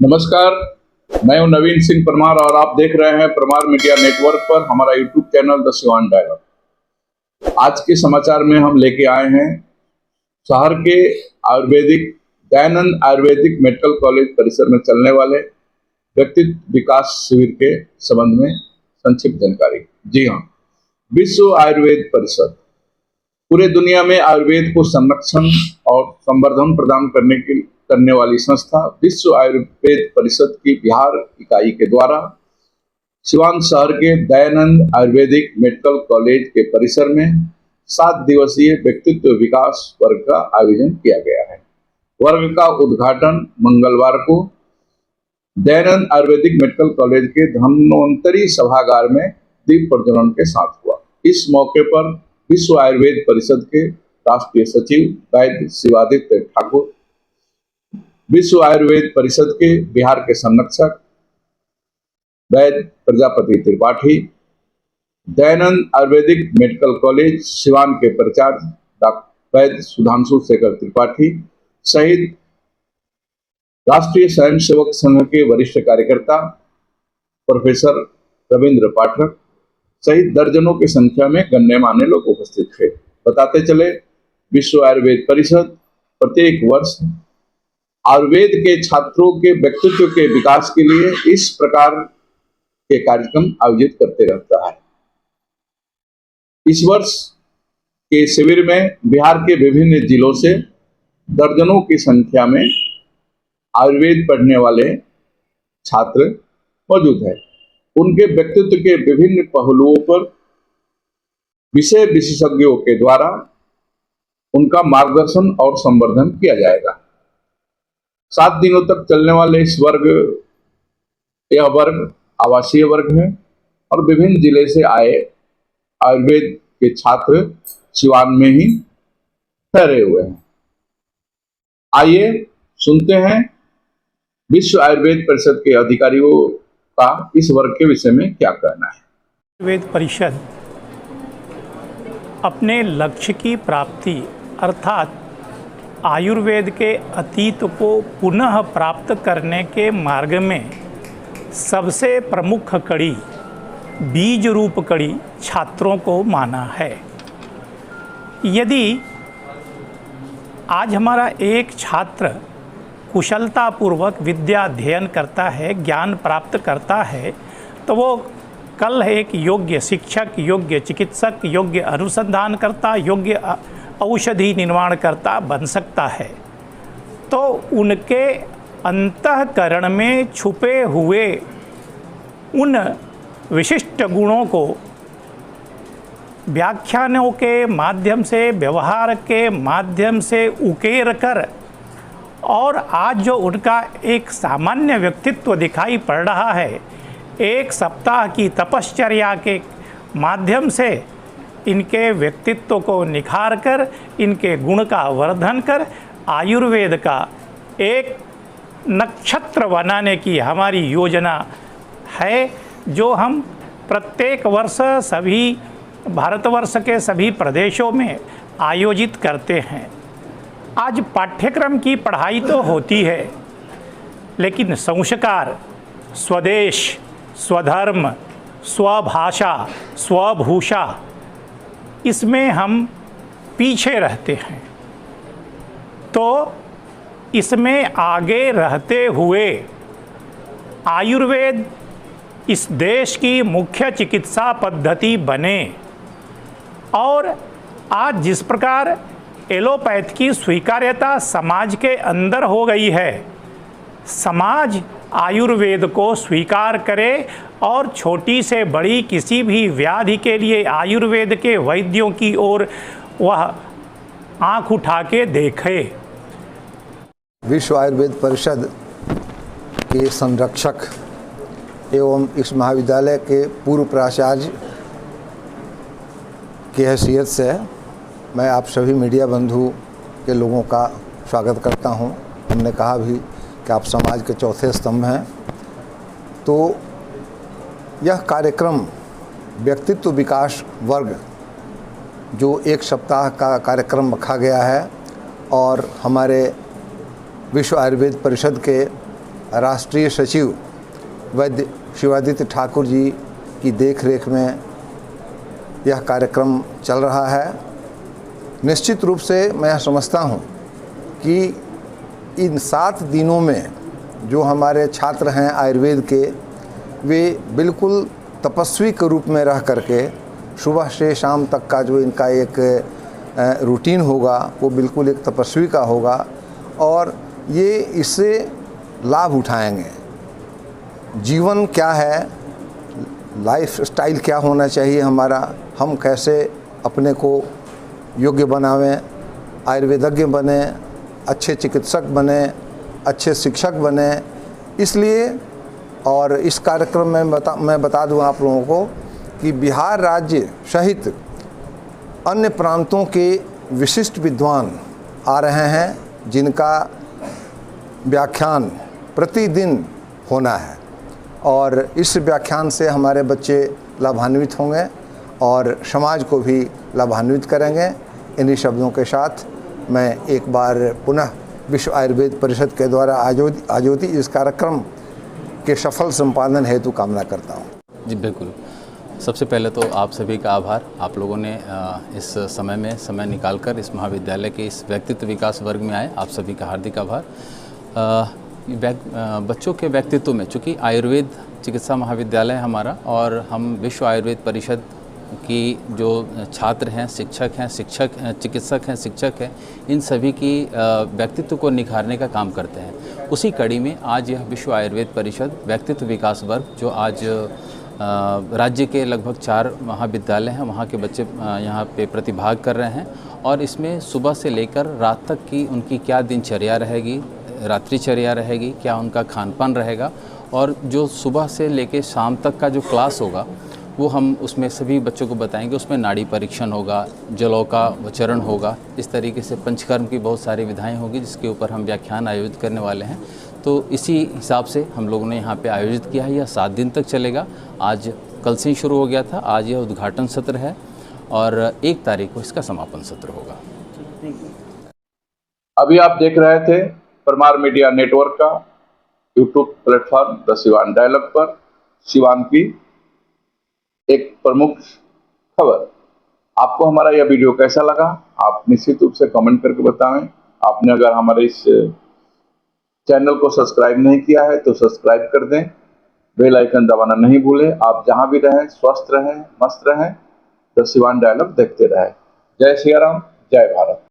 नमस्कार, मैं हूं नवीन सिंह परमार और आप देख रहे हैं परमार मीडिया नेटवर्क पर हमारा YouTube channel the Siwan dialogue. आज के समाचार में हम लेके आए हैं शहर के आयुर्वेदिक दयानंद आयुर्वेदिक मेडिकल कॉलेज परिसर में चलने वाले व्यक्तित्व विकास शिविर के संबंध में संक्षिप्त जानकारी। जी हाँ, विश्व आयुर्वेद परिषद पूरे दुनिया में आयुर्वेद को संरक्षण और संवर्धन प्रदान करने वाली संस्था विश्व आयुर्वेद परिषद की बिहार इकाई के द्वारा सिवान शहर के दयानंद आयुर्वेदिक मेडिकल कॉलेज के परिसर में 7 दिवसीय व्यक्तित्व विकास वर्ग का आयोजन किया गया है। वर्ग का उद्घाटन मंगलवार को दयानंद आयुर्वेदिक मेडिकल कॉलेज के धन्वंतरी सभागार में दीप प्रज्वलन के साथ हुआ। इस मौके पर विश्व आयुर्वेद परिषद के राष्ट्रीय सचिव वैद्य शिवादित्य ठाकुर, विश्व आयुर्वेद परिषद के बिहार के संरक्षक वैद्य प्रजापति त्रिपाठी, दयानंद आयुर्वेदिक मेडिकल कॉलेज सिवान के प्राचार्य वैद्य सुधांशु शेखर त्रिपाठी सहित राष्ट्रीय स्वयंसेवक संघ के वरिष्ठ कार्यकर्ता प्रोफेसर रविंद्र पाठक सहित दर्जनों की संख्या में गण्यमान्य लोग उपस्थित थे। बताते चले, विश्व आयुर्वेद परिषद प्रत्येक वर्ष आयुर्वेद के छात्रों के व्यक्तित्व के विकास के लिए इस प्रकार के कार्यक्रम आयोजित करते रहता है। इस वर्ष के शिविर में बिहार के विभिन्न जिलों से दर्जनों की संख्या में आयुर्वेद पढ़ने वाले छात्र मौजूद हैं। उनके व्यक्तित्व के विभिन्न पहलुओं पर विषय विशेषज्ञों के द्वारा उनका मार्गदर्शन और संवर्धन किया जाएगा। 7 दिनों तक चलने वाले यह वर्ग आवासीय वर्ग है और विभिन्न जिले से आए आयुर्वेद के छात्र सिवान में ही ठहरे हुए हैं। आइए सुनते हैं विश्व आयुर्वेद परिषद के अधिकारियों का इस वर्ग के विषय में क्या कहना है। आयुर्वेद परिषद अपने लक्ष्य की प्राप्ति अर्थात आयुर्वेद के अतीत को पुनः प्राप्त करने के मार्ग में सबसे प्रमुख कड़ी, बीज रूप कड़ी छात्रों को माना है। यदि आज हमारा एक छात्र कुशलतापूर्वक विद्या अध्ययन करता है, ज्ञान प्राप्त करता है, तो वो कल एक योग्य शिक्षक, योग्य चिकित्सक, योग्य अनुसंधानकर्ता, योग्य औषधि निर्माणकर्ता बन सकता है। तो उनके अंतःकरण में छुपे हुए उन विशिष्ट गुणों को व्याख्यानों के माध्यम से, व्यवहार के माध्यम से उकेर कर और आज जो उनका एक सामान्य व्यक्तित्व दिखाई पड़ रहा है, 1 सप्ताह की तपश्चर्या के माध्यम से इनके व्यक्तित्व को निखार कर, इनके गुण का वर्धन कर आयुर्वेद का एक नक्षत्र बनाने की हमारी योजना है, जो हम प्रत्येक वर्ष सभी भारतवर्ष के सभी प्रदेशों में आयोजित करते हैं। आज पाठ्यक्रम की पढ़ाई तो होती है, लेकिन संस्कार, स्वदेश, स्वधर्म, स्वभाषा, स्वभूषा, इसमें हम पीछे रहते हैं। तो इसमें आगे रहते हुए आयुर्वेद इस देश की मुख्य चिकित्सा पद्धति बने और आज जिस प्रकार एलोपैथ की स्वीकार्यता समाज के अंदर हो गई है, समाज आयुर्वेद को स्वीकार करे और छोटी से बड़ी किसी भी व्याधि के लिए आयुर्वेद के वैद्यों की ओर वह आंख उठा के देखे। विश्व आयुर्वेद परिषद के संरक्षक एवं इस महाविद्यालय के पूर्व प्राचार्य की हैसियत से मैं आप सभी मीडिया बंधु के लोगों का स्वागत करता हूं। हमने कहा भी कि आप समाज के चौथे स्तंभ हैं। तो यह कार्यक्रम व्यक्तित्व विकास वर्ग जो 1 सप्ताह का कार्यक्रम रखा गया है और हमारे विश्व आयुर्वेद परिषद के राष्ट्रीय सचिव वैद्य शिवादित्य ठाकुर जी की देखरेख में यह कार्यक्रम चल रहा है। निश्चित रूप से मैं समझता हूँ कि इन 7 दिनों में जो हमारे छात्र हैं आयुर्वेद के, वे बिल्कुल तपस्वी के रूप में रह करके सुबह से शाम तक का जो इनका एक रूटीन होगा वो बिल्कुल एक तपस्वी का होगा और ये इससे लाभ उठाएंगे। जीवन क्या है, लाइफ स्टाइल क्या होना चाहिए हमारा, हम कैसे अपने को योग्य बनावें, आयुर्वेदज्ञ बने, अच्छे चिकित्सक बने, अच्छे शिक्षक बने। इसलिए और इस कार्यक्रम में मैं बता दूं आप लोगों को कि बिहार राज्य सहित अन्य प्रांतों के विशिष्ट विद्वान आ रहे हैं जिनका व्याख्यान प्रतिदिन होना है और इस व्याख्यान से हमारे बच्चे लाभान्वित होंगे और समाज को भी लाभान्वित करेंगे। इन्हीं शब्दों के साथ मैं एक बार पुनः विश्व आयुर्वेद परिषद के द्वारा आयोजित इस कार्यक्रम के सफल संपादन हेतु कामना करता हूँ। जी बिल्कुल। सबसे पहले तो आप सभी का आभार, आप लोगों ने इस समय में समय निकालकर इस महाविद्यालय के इस व्यक्तित्व विकास वर्ग में आए, आप सभी का हार्दिक आभार। बच्चों के व्यक्तित्व में, चूँकि आयुर्वेद चिकित्सा महाविद्यालय है हमारा और हम विश्व आयुर्वेद परिषद की जो छात्र हैं, शिक्षक हैं, चिकित्सक हैं, शिक्षक हैं, इन सभी की व्यक्तित्व को निखारने का काम करते हैं। उसी कड़ी में आज यह विश्व आयुर्वेद परिषद व्यक्तित्व विकास वर्ग जो आज राज्य के लगभग 4 महाविद्यालय हैं, वहाँ के बच्चे यहाँ पे प्रतिभाग कर रहे हैं और इसमें सुबह से लेकर रात तक की उनकी क्या दिनचर्या रहेगी, रात्रिचर्या रहेगी, क्या उनका खान पान रहेगा और जो सुबह से लेकर शाम तक का जो क्लास होगा वो हम उसमें सभी बच्चों को बताएंगे। उसमें नाड़ी परीक्षण होगा, जलों का उच्चारण होगा, इस तरीके से पंचकर्म की बहुत सारी विधाएं होगी जिसके ऊपर हम व्याख्यान आयोजित करने वाले हैं। तो इसी हिसाब से हम लोगों ने यहाँ पे आयोजित किया है। यह 7 दिन तक चलेगा। आज कल से ही शुरू हो गया था, आज यह उद्घाटन सत्र है और 1 तारीख को इसका समापन सत्र होगा। अभी आप देख रहे थे परमार मीडिया नेटवर्क का YouTube platform the Siwan dialogue पर सिवान की एक प्रमुख खबर। आपको हमारा यह वीडियो कैसा लगा, आप निश्चित रूप से कमेंट करके बताएं। आपने अगर हमारे इस चैनल को सब्सक्राइब नहीं किया है तो सब्सक्राइब कर दें, बेल आइकन दबाना नहीं भूलें। आप जहां भी रहें स्वस्थ रहें, मस्त रहें, द सिवान डायलॉग देखते रहें। जय सिया राम, जय भारत।